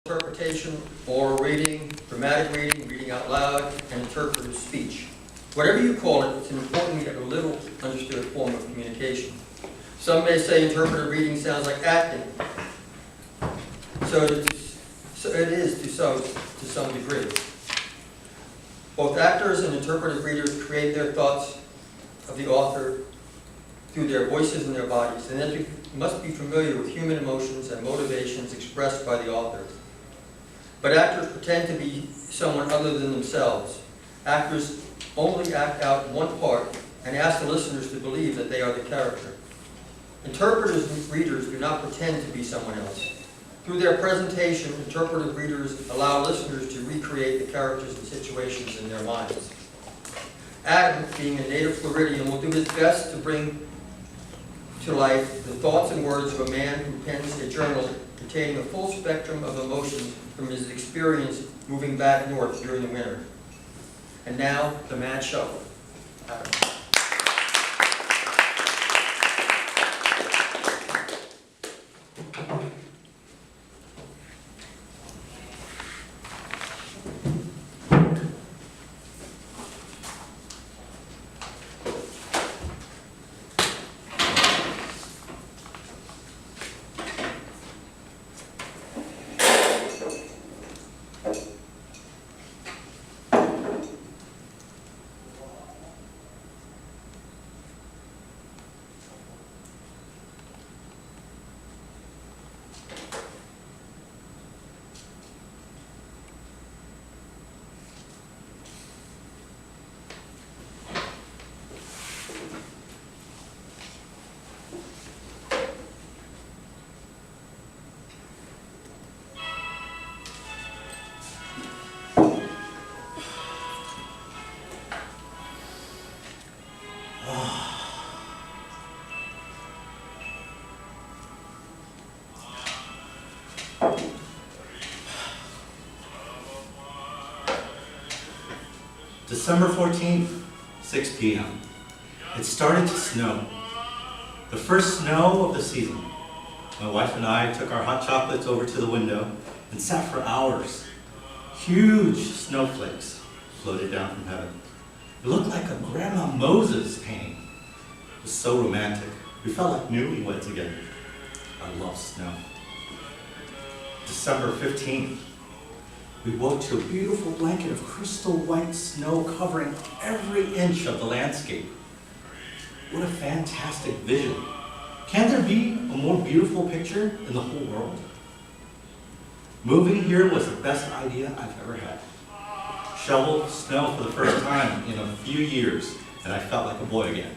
Interpretation, oral reading, dramatic reading, reading out loud, and interpretive speech. Whatever you call it, it's an important yet a little understood form of communication. Some may say interpretive reading sounds like acting. So it is to some degree. Both actors and interpretive readers create their thoughts of the author through their voices and their bodies, and then you must be familiar with human emotions and motivations expressed by the author. But actors pretend to be someone other than themselves. Actors only act out one part and ask the listeners to believe that they are the character. Interpretive readers do not pretend to be someone else. Through their presentation, interpretive readers allow listeners to recreate the characters and situations in their minds. Adam, being a native Floridian, will do his best to bring to life the thoughts and words of a man who pens a journal containing a full spectrum of emotions from his experience moving back north during the winter. And now, the Mad Shuffle. Adam. December 14th, 6 p.m. It started to snow. The first snow of the season. My wife and I took our hot chocolates over to the window and sat for hours. Huge snowflakes floated down from heaven. It looked like a Grandma Moses painting. It was so romantic. We felt like newlyweds again. I love snow. December 15th. We woke to a beautiful blanket of crystal white snow covering every inch of the landscape. What a fantastic vision. Can there be a more beautiful picture in the whole world? Moving here was the best idea I've ever had. Shoveled snow for the first time in a few years, and I felt like a boy again.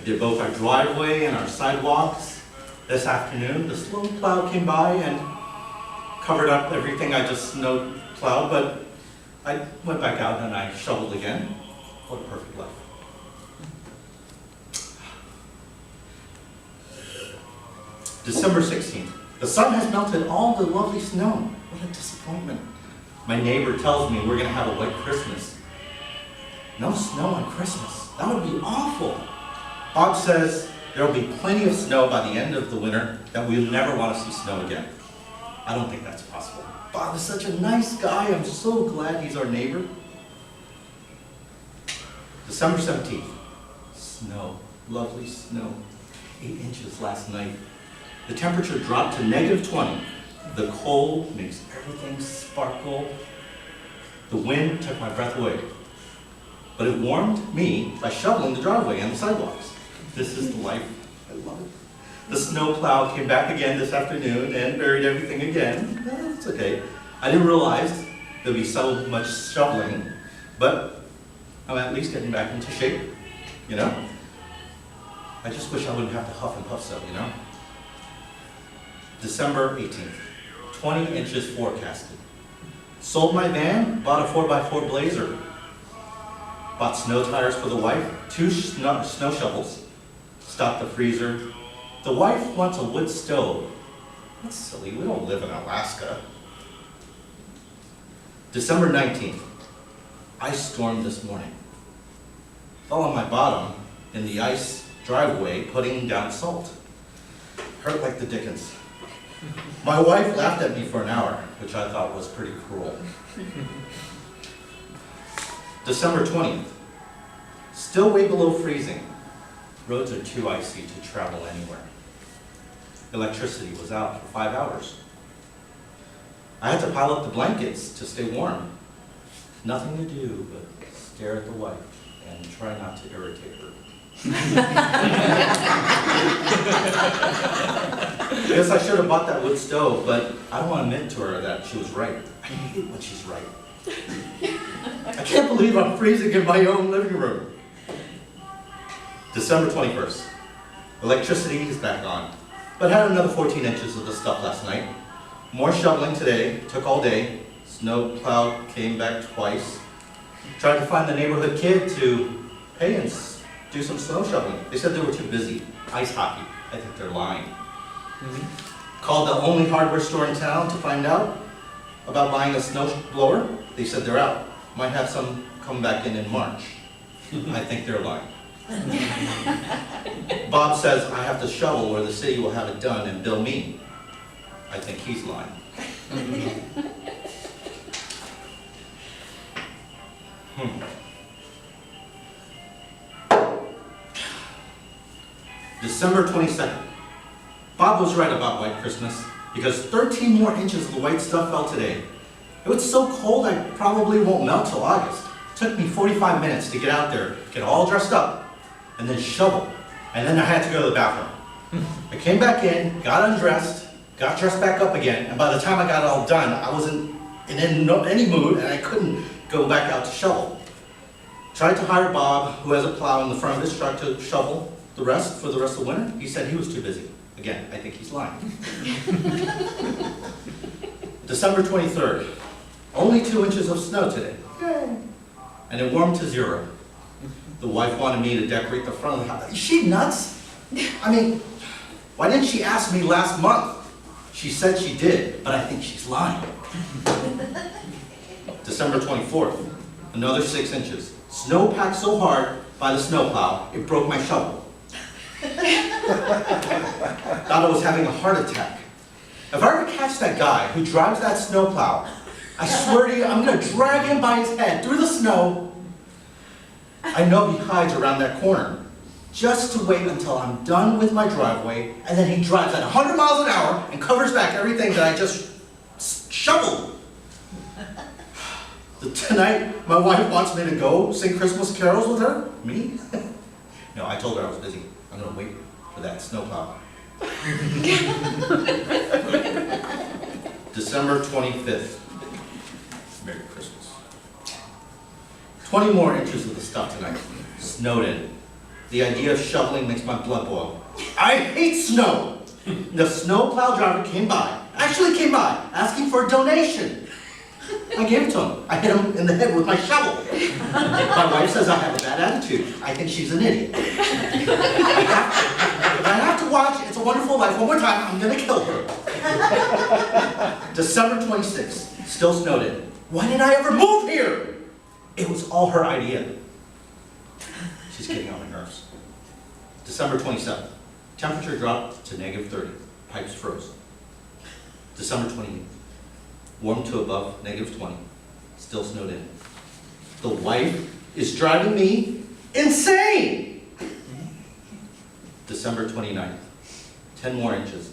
I did both our driveway and our sidewalks. This afternoon, the snow plow came by and covered up everything I just snow plowed, but I went back out and I shoveled again. What a perfect life. December 16th. The sun has melted all the lovely snow. What a disappointment. My neighbor tells me we're going to have a white Christmas. No snow on Christmas. That would be awful. Bob says there will be plenty of snow by the end of the winter, that we'll never want to see snow again. I don't think that's possible. Bob is such a nice guy. I'm so glad he's our neighbor. December 17th. Snow. Lovely snow. 8 inches last night. The temperature dropped to -20. The cold makes everything sparkle. The wind took my breath away. But it warmed me by shoveling the driveway and the sidewalks. This is the life. I love it. The snow plow came back again this afternoon and buried everything again. That's okay. I didn't realize there'd be so much shoveling, but I'm at least getting back into shape, you know? I just wish I wouldn't have to huff and puff so, you know? December 18th, 20 inches forecasted. Sold my van, bought a 4x4 Blazer. Bought snow tires for the wife, 2 snow shovels, stocked the freezer. The wife wants a wood stove. That's silly, we don't live in Alaska. December 19th, ice storm this morning. Fell on my bottom in the ice driveway putting down salt. Hurt like the dickens. My wife laughed at me for an hour, which I thought was pretty cruel. December 20th. Still way below freezing. Roads are too icy to travel anywhere. Electricity was out for 5 hours. I had to pile up the blankets to stay warm. Nothing to do but stare at the wife and try not to irritate her. I guess I should have bought that wood stove, but I don't want to admit to her that she was right. I hate when she's right. I can't believe I'm freezing in my own living room. December 21st. Electricity is back on, but had another 14 inches of the stuff last night. More shoveling today, took all day. Snow plow came back twice. Tried to find the neighborhood kid to pay and do some snow shoveling. They said they were too busy. Ice hockey. I think they're lying. Called the only hardware store in town to find out about buying a snow blower. They said they're out. Might have some come back in March. I think they're lying. Bob says I have to shovel or the city will have it done and bill me. I think he's lying. December 22nd. Bob was right about White Christmas because 13 more inches of the white stuff fell today. It was so cold I probably won't melt till August. It took me 45 minutes to get out there, get all dressed up, and then shovel. And then I had to go to the bathroom. I came back in, got undressed, got dressed back up again, and by the time I got it all done, I wasn't in any mood and I couldn't go back out to shovel. Tried to hire Bob, who has a plow in the front of his truck, to shovel the rest for the rest of the winter. He said he was too busy. Again, I think he's lying. December 23rd. Only 2 inches of snow today. Yay. And it warmed to 0. The wife wanted me to decorate the front of the house. Is she nuts? I mean, why didn't she ask me last month? She said she did, but I think she's lying. December 24th. Another 6 inches. Snow packed so hard by the snowplow, it broke my shovel. Thought I was having a heart attack. If I ever catch that guy who drives that snowplow, I swear to you, I'm going to drag him by his head through the snow. I know he hides around that corner, just to wait until I'm done with my driveway, and then he drives at 100 miles an hour and covers back everything that I just shoveled. Tonight, my wife wants me to go sing Christmas carols with her. Me? No, I told her I was busy. I'm going to wait for that snowplow. December 25th. Merry Christmas. 20 more inches of the stuff tonight. Snowed in. The idea of shoveling makes my blood boil. I hate snow. The snowplow driver came by, asking for a donation. I gave it to him. I hit him in the head with my shovel. My wife says I have a bad attitude. I think she's an idiot. If I have to watch It's a Wonderful Life one more time, I'm going to kill her. December 26th. Still snowed in. Why did I ever move here? It was all her idea. She's getting on my nerves. December 27th. Temperature dropped to -30. Pipes froze. December 28th. Warmed to above -20. Still snowed in. The wife is driving me insane! December 29th. 10 more inches.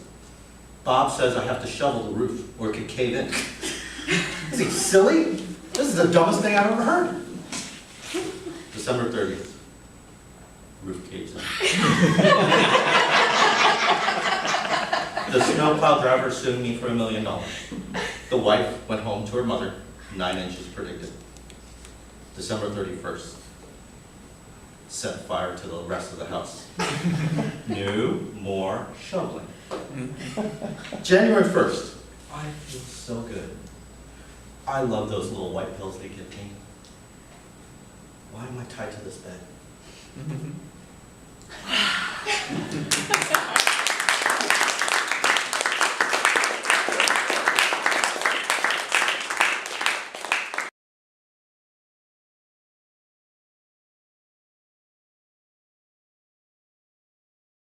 Bob says I have to shovel the roof or it could cave in. Is he silly? This is the dumbest thing I've ever heard. December 30th. Roof caves in. The snowplow driver sued me for $1 million. The wife went home to her mother, 9 inches predicted. December 31st. Set fire to the rest of the house. No more shoveling. January 1st. I feel so good. I love those little white pills they give me. Why am I tied to this bed?